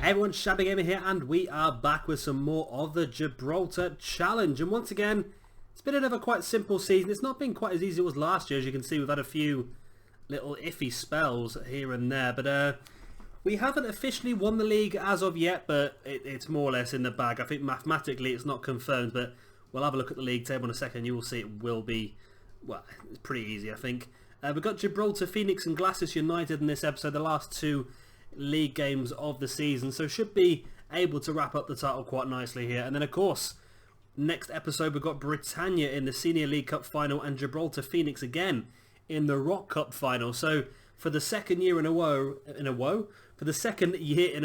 Hey everyone, Shabby Gamer here, and we are back with some more of the Gibraltar Challenge. And once again, it's been another quite simple season. It's not been quite as easy as it was last year. As you can see, we've had a few little iffy spells here and there. But we haven't officially won the league as of yet, but it's more or less in the bag. I think mathematically it's not confirmed, but we'll have a look at the league table in a second. You will see it will be, well, it's pretty easy, I think. We've got Gibraltar, Phoenix and Glasgow United in this episode, the last two league games of the season, so should be able to wrap up the title quite nicely here. And then of course, next episode we've got Britannia in the Senior League Cup final and Gibraltar Phoenix again in the Rock Cup final. So for the second year in a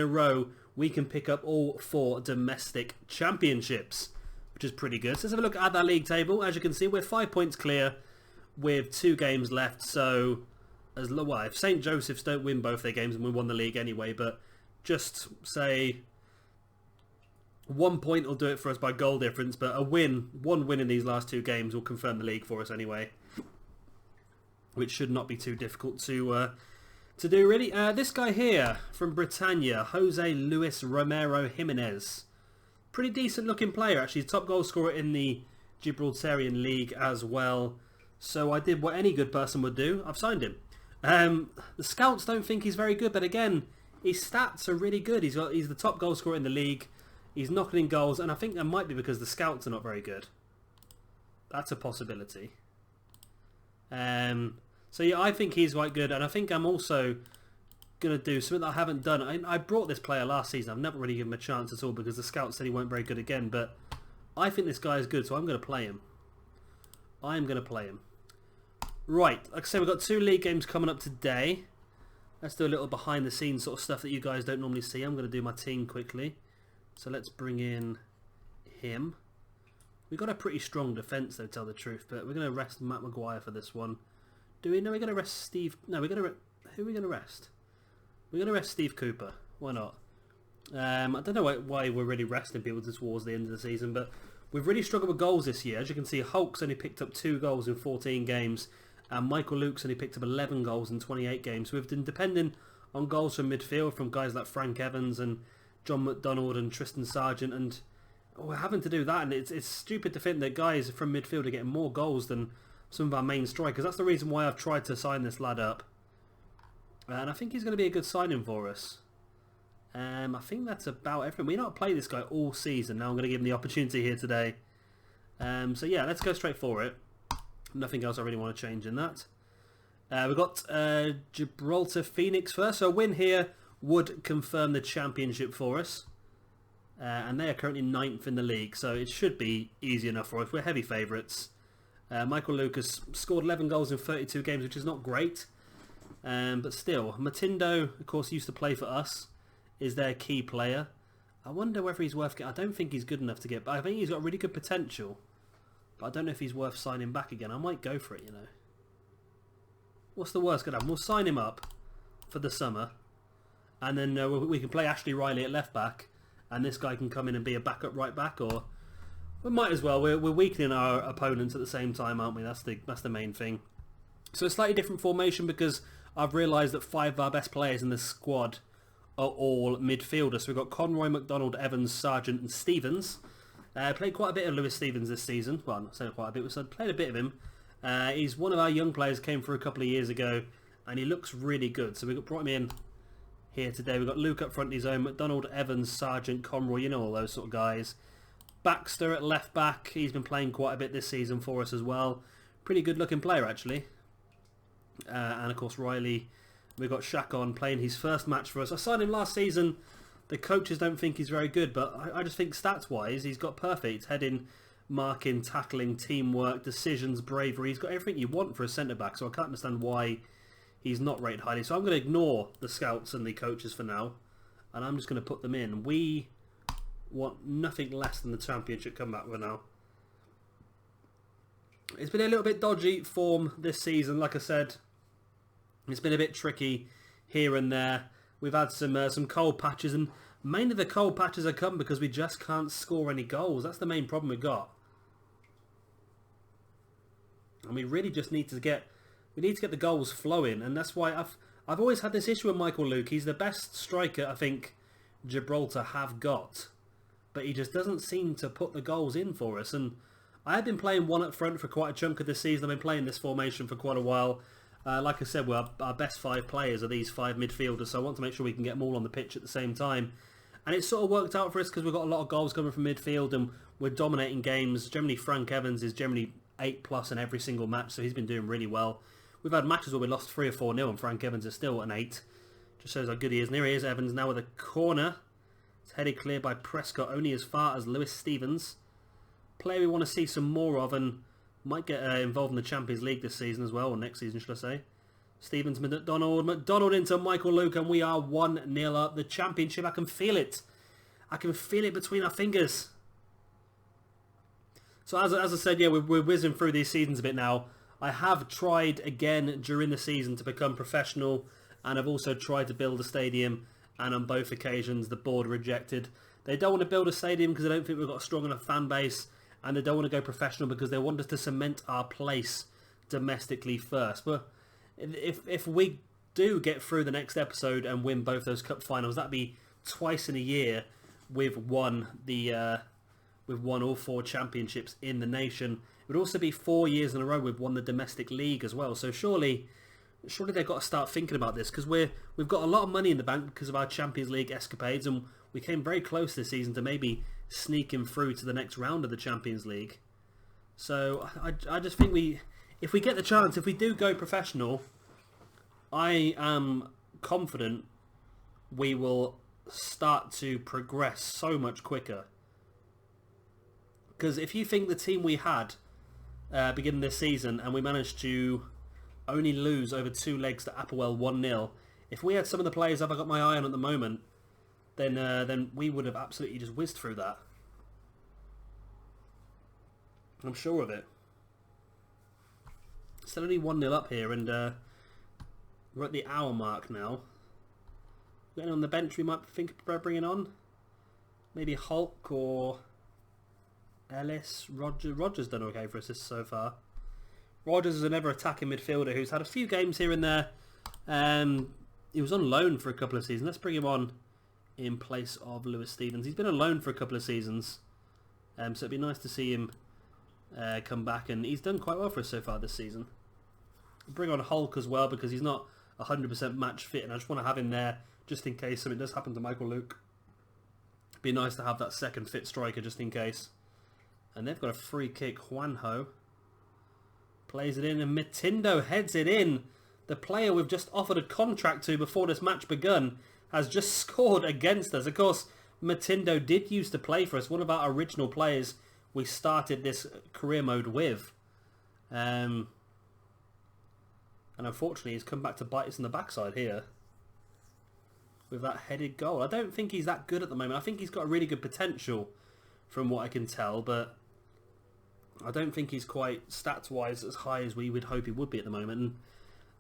row, we can pick up all 4 domestic championships, which is pretty good. So let's have a look at that league table. As you can see, we're 5 points clear with 2 games left, so as well, if St. Joseph's don't win both their games, and we won the league anyway, but just say 1 point will do it for us by goal difference, but one win in these last 2 games will confirm the league for us anyway, which should not be too difficult to do really. This guy here from Britannia, Jose Luis Romero Jimenez, pretty decent looking player actually, top goal scorer in the Gibraltarian league as well. So I did what any good person would do, I've signed him. The scouts don't think he's very good, but again, his stats are really good. He's the top goal scorer in the league. He's knocking in goals, and I think that might be because the scouts are not very good. That's a possibility. So yeah, I think he's quite good, and I think I'm also going to do something that I haven't done. I brought this player last season. I've never really given him a chance at all because the scouts said he weren't very good again, but I think this guy is good, so I'm going to play him. Right, like I say, we've got 2 league games coming up today. Let's do a little behind the scenes sort of stuff that you guys don't normally see. I'm going to do my team quickly. So let's bring in him. We've got a pretty strong defence though, to tell the truth, but we're going to rest Matt Maguire for this one. Do we? No, we're going to rest Steve. No, we're going to who are we going to rest? We're going to rest Steve Cooper. Why not? I don't know why we're really resting people towards the end of the season, but we've really struggled with goals this year. As you can see, Hulk's only picked up 2 goals in 14 games. And Michael Luke's only picked up 11 goals in 28 games. So we've been depending on goals from midfield from guys like Frank Evans and John McDonald and Tristan Sargent. And we're having to do that. And it's stupid to think that guys from midfield are getting more goals than some of our main strikers. That's the reason why I've tried to sign this lad up. And I think he's going to be a good signing for us. I think that's about everything. We've not played this guy all season. Now I'm going to give him the opportunity here today. So yeah, let's go straight for it. Nothing else I really want to change in that. We've got Gibraltar Phoenix first. So a win here would confirm the championship for us. And they are currently 9th in the league. So it should be easy enough for us. We're heavy favourites. Michael Lucas scored 11 goals in 32 games, which is not great. But still, Matindo, of course, used to play for us. Is their key player. I wonder whether he's worth getting. I don't think he's good enough to get. But I think he's got really good potential. But I don't know if he's worth signing back again. I might go for it, you know. What's the worst going to happen? We'll sign him up for the summer. And then we can play Ashley Riley at left back. And this guy can come in and be a backup right back. Or we might as well. We're weakening our opponents at the same time, aren't we? That's the main thing. So a slightly different formation because I've realised that 5 of our best players in the squad are all midfielders. So we've got Conroy, McDonald, Evans, Sargent and Stevens. Played quite a bit of Lewis Stevens this season. Well, not saying quite a bit, so played a bit of him. He's one of our young players, came through a couple of years ago, and he looks really good. So we brought him in here today. We've got Luke up front in his own, McDonald, Evans, Sargent, Conroy, you know, all those sort of guys. Baxter at left back. He's been playing quite a bit this season for us as well. Pretty good looking player, actually. And of course, Riley. We've got Shakon playing his first match for us. I signed him last season. The coaches don't think he's very good, but I just think stats-wise, he's got perfect heading, marking, tackling, teamwork, decisions, bravery. He's got everything you want for a centre-back, so I can't understand why he's not rated highly. So I'm going to ignore the scouts and the coaches for now, and I'm just going to put them in. We want nothing less than the championship comeback for now. It's been a little bit dodgy form this season, like I said. It's been a bit tricky here and there. We've had some cold patches, and mainly the cold patches have come because we just can't score any goals. That's the main problem we've got. And we really just need to get the goals flowing, and that's why I've always had this issue with Michael Luke. He's the best striker, I think, Gibraltar have got. But he just doesn't seem to put the goals in for us. And I have been playing one up front for quite a chunk of this season. I've been playing this formation for quite a while. Like I said, our best 5 players are these 5 midfielders, so I want to make sure we can get them all on the pitch at the same time. And it's sort of worked out for us because we've got a lot of goals coming from midfield and we're dominating games. Generally, Frank Evans is generally 8+ in every single match, so he's been doing really well. We've had matches where we lost 3 or 4-0 and Frank Evans is still an 8. Just shows how good he is. And here he is, Evans, now with a corner. It's headed clear by Prescott, only as far as Lewis Stevens. Player we want to see some more of and might get involved in the Champions League this season as well, or next season should I say. Stevens, McDonald into Michael Luke, and we are 1-0 up. The Championship, I can feel it. I can feel it between our fingers. So as I said, yeah, we're whizzing through these seasons a bit now. I have tried again during the season to become professional, and I've also tried to build a stadium, and on both occasions the board rejected. They don't want to build a stadium because they don't think we've got a strong enough fan base, and they don't want to go professional because they want us to cement our place domestically first. But if we do get through the next episode and win both those cup finals, that'd be twice in a year we've won all 4 championships in the nation. It would also be 4 years in a row we've won the domestic league as well. So surely they've got to start thinking about this, because we've got a lot of money in the bank because of our Champions League escapades, and we came very close this season to maybe sneaking through to the next round of the Champions League. So I just think if we get the chance, if we do go professional, I am confident we will start to progress so much quicker. Because if you think the team we had beginning this season, and we managed to only lose over 2 legs to Applewell 1-0, if we had some of the players I've got my eye on at the moment, then we would have absolutely just whizzed through that. I'm sure of it. Still only 1-0 up here, and we're at the hour mark now. Getting on the bench we might think about bringing on. Maybe Hulk or Ellis. Rogers done okay for assists so far. Rogers is an ever-attacking midfielder who's had a few games here and there. He was on loan for a couple of seasons. Let's bring him on in place of Lewis Stevens. He's been on loan for a couple of seasons. So it'd be nice to see him come back, and he's done quite well for us so far this season. Bring on Hulk as well because he's not 100% match fit, and I just want to have him there just in case something does happen to Michael Luke. It'd be nice to have that second fit striker just in case. And they've got a free kick. Juanjo plays it in, and Matindo heads it in. The player we've just offered a contract to before this match begun has just scored against us. Of course, Matindo did used to play for us, one of our original players we started this career mode with. And unfortunately, he's come back to bite us in the backside here with that headed goal. I don't think he's that good at the moment. I think he's got a really good potential from what I can tell, but I don't think he's quite stats-wise as high as we would hope he would be at the moment. And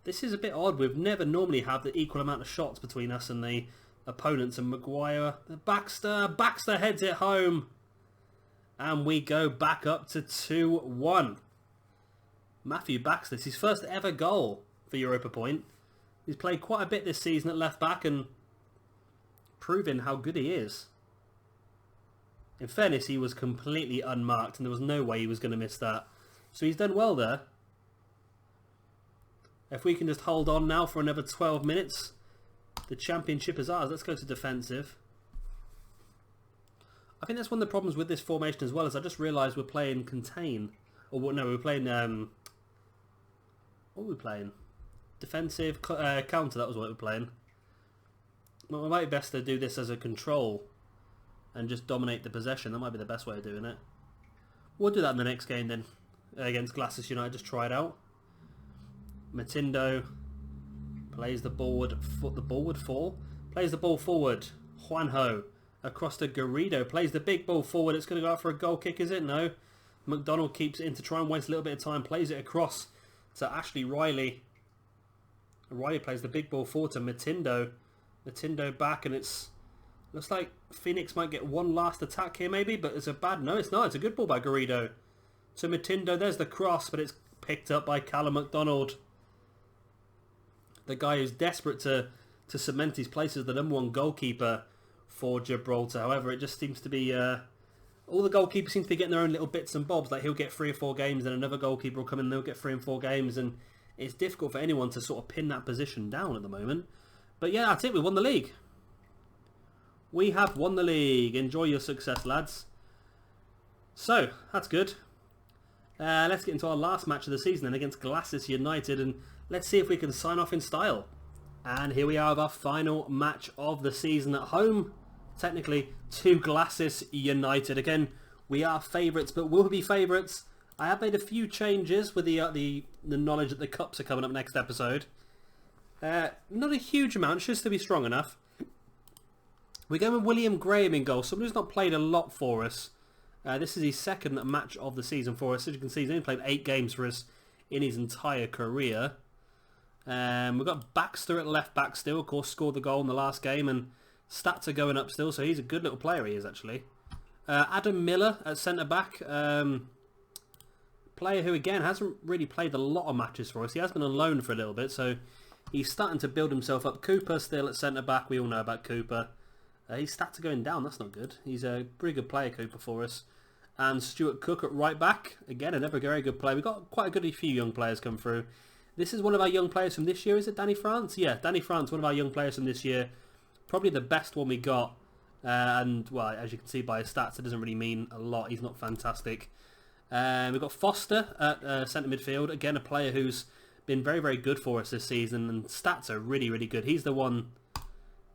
this is a bit odd. We've never normally had the equal amount of shots between us and the opponents. And Maguire, Baxter heads it home. And we go back up to 2-1. Matthew Baxter, it's his first ever goal for Europa Point. He's played quite a bit this season at left back and proving how good he is. In fairness, he was completely unmarked and there was no way he was going to miss that. So he's done well there. If we can just hold on now for another 12 minutes, the championship is ours. Let's go to defensive. I think that's one of the problems with this formation as well, is I just realised we're playing contain. Or no, we're playing... what were we playing? Defensive counter, that was what we were playing. Well, it might be best to do this as a control and just dominate the possession. That might be the best way of doing it. We'll do that in the next game then, against Glasses United. Just try it out. Matindo plays the ball plays the ball forward. Juanjo across to Garrido, plays the big ball forward. It's going to go out for a goal kick, is it? No. McDonald keeps it in to try and waste a little bit of time, plays it across to Ashley Riley. Riley plays the big ball forward to Matindo. Matindo back, and it's looks like Phoenix might get one last attack here maybe, but it's a bad... No, it's not. It's a good ball by Garrido. To Matindo, there's the cross, but it's picked up by Callum McDonald. The guy who's desperate to cement his place as the #1 goalkeeper for Gibraltar. However, it just seems to be... all the goalkeepers seem to be getting their own little bits and bobs. Like, he'll get 3 or 4 games, then another goalkeeper will come in and they'll get 3 and 4 games. And it's difficult for anyone to sort of pin that position down at the moment. But yeah, that's it. We won the league. We have won the league. Enjoy your success, lads. So, that's good. Let's get into our last match of the season then against Glasses United. And let's see if we can sign off in style. And here we are with our final match of the season at home. Technically, to Glasses United. Again, we are favourites, but will we be favourites? I have made a few changes with the knowledge that the Cups are coming up next episode. Not a huge amount, should still be strong enough. We're going with William Graham in goal, someone who's not played a lot for us. This is his second match of the season for us. As you can see, he's only played 8 games for us in his entire career. We've got Baxter at left back still, of course, scored the goal in the last game, and stats are going up still, so he's a good little player, he is actually. Adam Miller at centre back, player who again hasn't really played a lot of matches for us. He has been on loan for a little bit, so he's starting to build himself up. Cooper still at centre back, we all know about Cooper. His stats are going down, that's not good. He's a pretty good player, Cooper, for us. And Stuart Cook at right back, again another very good player. We've got quite a good few young players come through. This is one of our young players from this year, is it Danny France? Yeah, Danny France, one of our young players from this year. Probably the best one we got. And, well, as you can see by his stats, it doesn't really mean a lot. He's not fantastic. We've got Foster at centre midfield. Again, a player who's been very, very good for us this season. And stats are really, really good. He's the one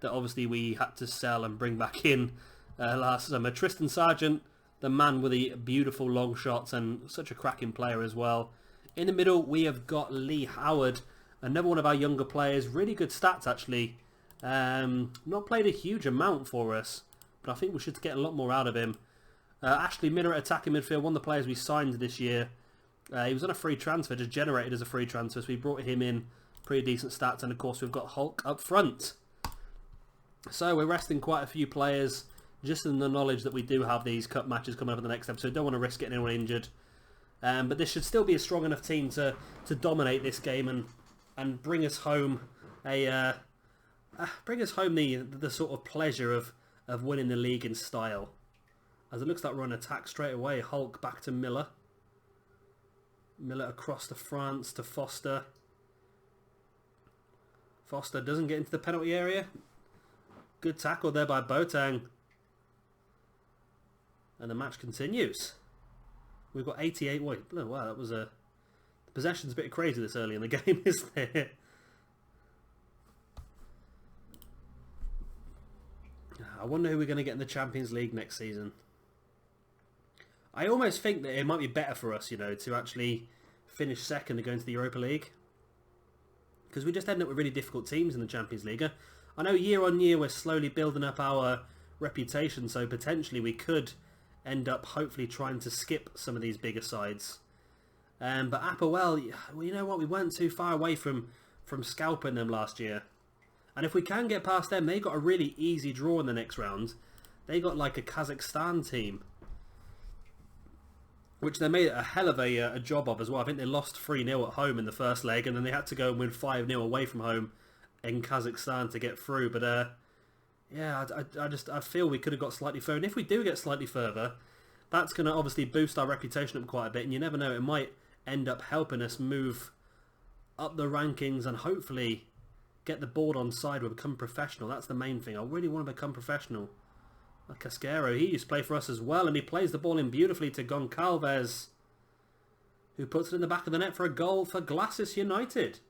that obviously we had to sell and bring back in last summer. Tristan Sargent, the man with the beautiful long shots and such a cracking player as well. In the middle, we have got Lee Howard, another one of our younger players. Really good stats, actually. Not played a huge amount for us, but I think we should get a lot more out of him. Ashley Miller at attacking midfield, one of the players we signed this year. He was on a free transfer, just generated as a free transfer, so we brought him in. Pretty decent stats, and of course we've got Hulk up front. So we're resting quite a few players, just in the knowledge that we do have these cup matches coming up in the next episode. Don't want to risk getting anyone injured. But this should still be a strong enough team to dominate this game and bring us home the sort of pleasure of winning the league in style. As it looks like we're on attack straight away. Hulk back to Miller. Miller across to France to Foster. Foster doesn't get into the penalty area. Good tackle there by Boateng. And the match continues. We've got 88. Wait, oh, wow, that was a... The possession's a bit crazy this early in the game, isn't it? I wonder who we're going to get in the Champions League next season. I almost think that it might be better for us, to actually finish second and go into the Europa League. Because we just end up with really difficult teams in the Champions League. I know year on year we're slowly building up our reputation, so potentially we could end up hopefully trying to skip some of these bigger sides. But Applewell, you know what, we weren't too far away from scalping them last year. And if we can get past them, they got a really easy draw in the next round. They got like a Kazakhstan team, which they made a hell of a job of as well. I think they lost 3-0 at home in the first leg, and then they had to go and win 5-0 away from home in Kazakhstan to get through. But yeah, I feel we could have got slightly further. And if we do get slightly further, that's going to obviously boost our reputation up quite a bit. And you never know, it might end up helping us move up the rankings and hopefully get the board on side and become professional. That's the main thing. I really want to become professional. Casquero, he used to play for us as well, and he plays the ball in beautifully to Goncalves, who puts it in the back of the net for a goal for Glasses United.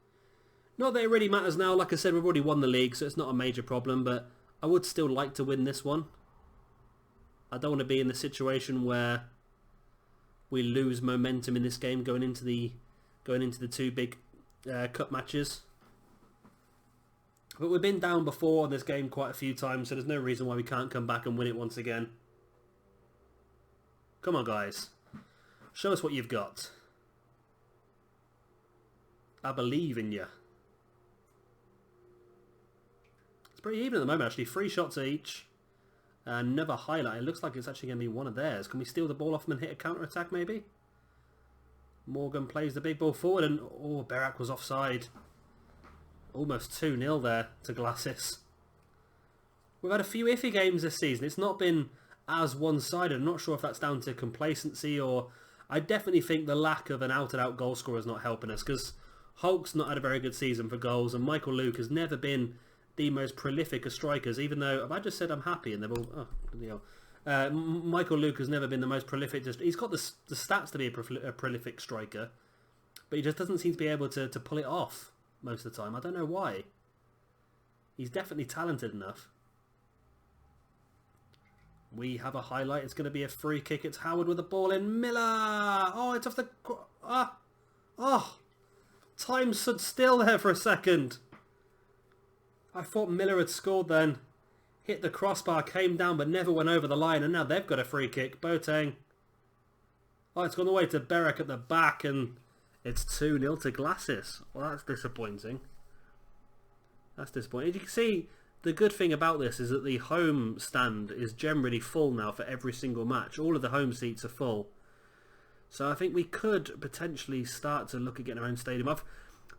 Not that it really matters now. Like I said, we've already won the league, so it's not a major problem, but I would still like to win this one. I don't want to be in the situation where we lose momentum in this game going into the 2 big cup matches. But we've been down before in this game quite a few times, so there's no reason why we can't come back and win it once again. Come on, guys. Show us what you've got. I believe in you. It's pretty even at the moment, actually. 3 shots each. Another highlight. It looks like it's actually going to be one of theirs. Can we steal the ball off them and hit a counter-attack, maybe? Morgan plays the big ball forward, and... oh, Berak was offside. Almost 2-0 there to Glasses. We've had a few iffy games this season. It's not been as one-sided. I'm not sure if that's down to complacency or... I definitely think the lack of an out-and-out goal scorer is not helping us, because Hulk's not had a very good season for goals, and Michael Luke has never been the most prolific of strikers, even though... Have I just said I'm happy and they've all... Oh, bloody hell. Michael Luke has never been the most prolific. He's got the stats to be a prolific striker, but he just doesn't seem to be able to pull it off most of the time. I don't know why. He's definitely talented enough. We have a highlight. It's going to be a free kick. It's Howard with the ball in. Miller! Oh, it's off the... Time stood still there for a second. I thought Miller had scored then. Hit the crossbar, came down, but never went over the line. And now they've got a free kick. Boateng. Oh, it's gone away to Berek at the back. And it's 2-0 to Glasses. Well, that's disappointing. That's disappointing. As you can see... The good thing about this is that the home stand is generally full now for every single match. All of the home seats are full. So I think we could potentially start to look at getting our own stadium.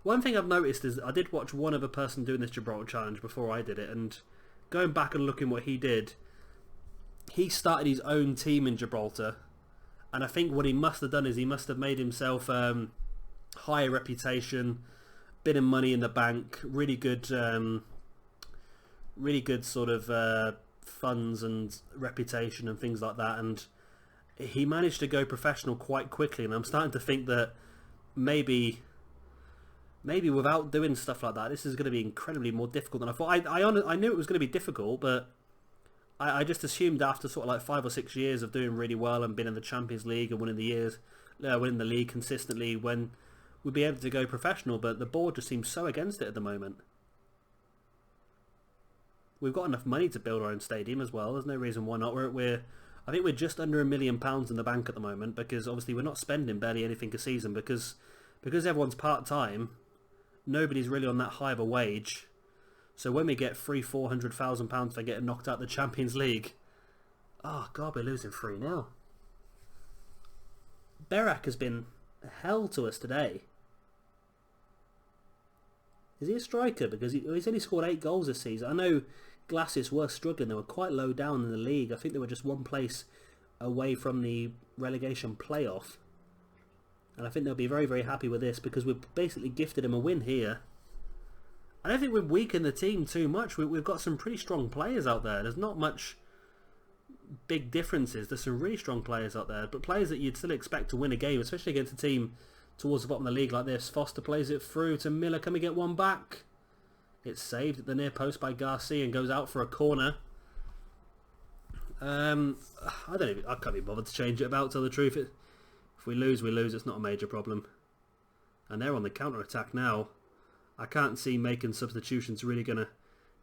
One thing I've noticed is I did watch one other person doing this Gibraltar challenge before I did it, and going back and looking what he did, he started his own team in Gibraltar, and I think what he must have done is he must have made himself higher reputation, bit of money in the bank, really good sort of funds and reputation and things like that, and he managed to go professional quite quickly. And I'm starting to think that maybe without doing stuff like that, this is going to be incredibly more difficult than I thought. I knew it was going to be difficult, but I just assumed after sort of like 5 or 6 years of doing really well and being in the Champions League and winning the league consistently, when we'd be able to go professional. But the board just seems so against it at the moment. We've got enough money to build our own stadium as well. There's no reason why not. I think we're just under £1 million in the bank at the moment, because obviously we're not spending barely anything a season because everyone's part-time. Nobody's really on that high of a wage. So when we get £400,000 for getting knocked out the Champions League, oh God, we're losing 3-0. Berek has been hell to us today. Is he a striker? Because he's only scored 8 goals this season. I know Glasses were struggling. They were quite low down in the league. I think they were just one place away from the relegation playoff. And I think they'll be very, very happy with this, because we've basically gifted them a win here. I don't think we've weakened the team too much. We've got some pretty strong players out there. There's not much big differences. There's some really strong players out there, but players that you'd still expect to win a game, especially against a team towards the bottom of the league like this. Foster plays it through to Miller. Can we get one back? It's saved at the near post by Garcia and goes out for a corner. I can't be bothered to change it about, to tell the truth. If we lose, we lose. It's not a major problem. And they're on the counter-attack now. I can't see making substitutions really going to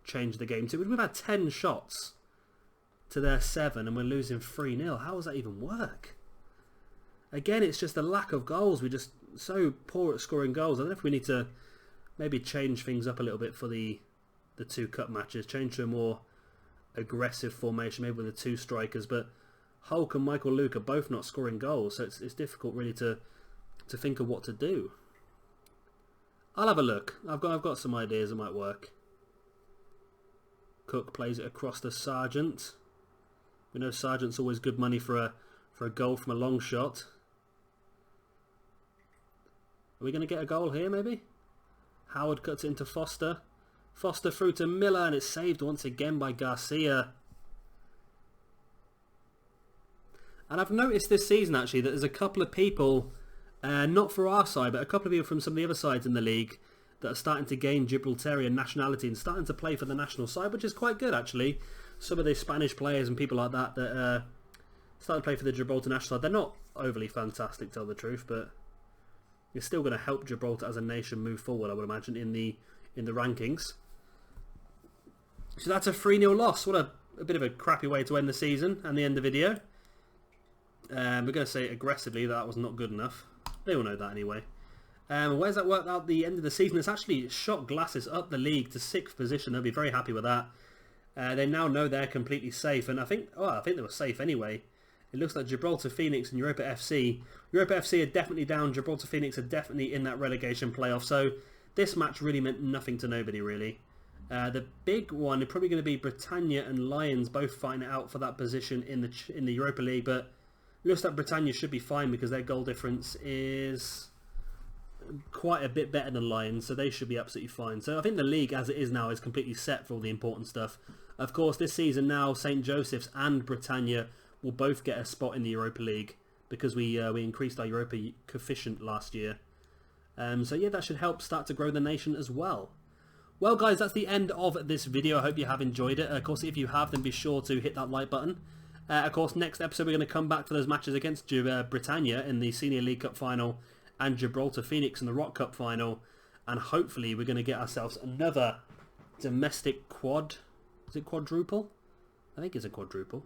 change the game. We've had 10 shots to their 7 and we're losing 3-0. How does that even work? Again, it's just a lack of goals. We're just so poor at scoring goals. I don't know if we need to maybe change things up a little bit for the 2 cup matches. Change to a more aggressive formation, maybe with the 2 strikers. But Hulk and Michael Luke are both not scoring goals, so it's difficult really to think of what to do. I'll have a look. I've got some ideas that might work. Cook plays it across to Sargent. We know Sargent's always good money for a goal from a long shot. Are we going to get a goal here, maybe? Howard cuts it into Foster. Foster through to Miller, and it's saved once again by Garcia. And I've noticed this season, actually, that there's a couple of people, not for our side, but a couple of people from some of the other sides in the league that are starting to gain Gibraltarian nationality and starting to play for the national side, which is quite good, actually. Some of the Spanish players and people like that that starting to play for the Gibraltar national side. They're not overly fantastic, to tell the truth, but it's still going to help Gibraltar as a nation move forward, I would imagine, in the rankings. So that's a 3-0 loss. What a bit of a crappy way to end the season and the end of the video. We're going to say aggressively that was not good enough. They all know that anyway. Where's that worked out the end of the season? It's actually shot Glasses up the league to 6th position. They'll be very happy with that. They now know they're completely safe, and I think they were safe anyway. It looks like Gibraltar Phoenix and Europa FC. Europa FC are definitely down. Gibraltar Phoenix are definitely in that relegation playoff. So this match really meant nothing to nobody, really. The big one is probably going to be Britannia and Lions both fighting it out for that position in the Europa League, but looks like Britannia should be fine because their goal difference is quite a bit better than Lions, so they should be absolutely fine. So I think the league as it is now is completely set for all the important stuff. Of course, this season now St. Joseph's and Britannia will both get a spot in the Europa League because we increased our Europa coefficient last year. So yeah, that should help start to grow the nation as well. Well guys, that's the end of this video. I hope you have enjoyed it. Of course, if you have, then be sure to hit that like button. Of course, next episode we're going to come back to those matches against Britannia in the Senior League Cup final and Gibraltar Phoenix in the Rock Cup final. And hopefully we're going to get ourselves another domestic quad. Is it quadruple? I think it's a quadruple.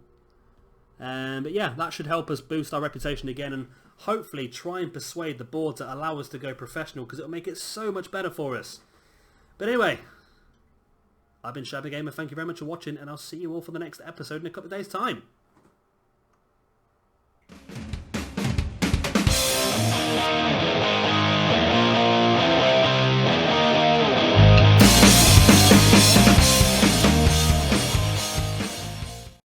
But yeah, that should help us boost our reputation again and hopefully try and persuade the board to allow us to go professional because it'll make it so much better for us. But anyway, I've been Shabby Gamer, thank you very much for watching and I'll see you all for the next episode in a couple of days' time.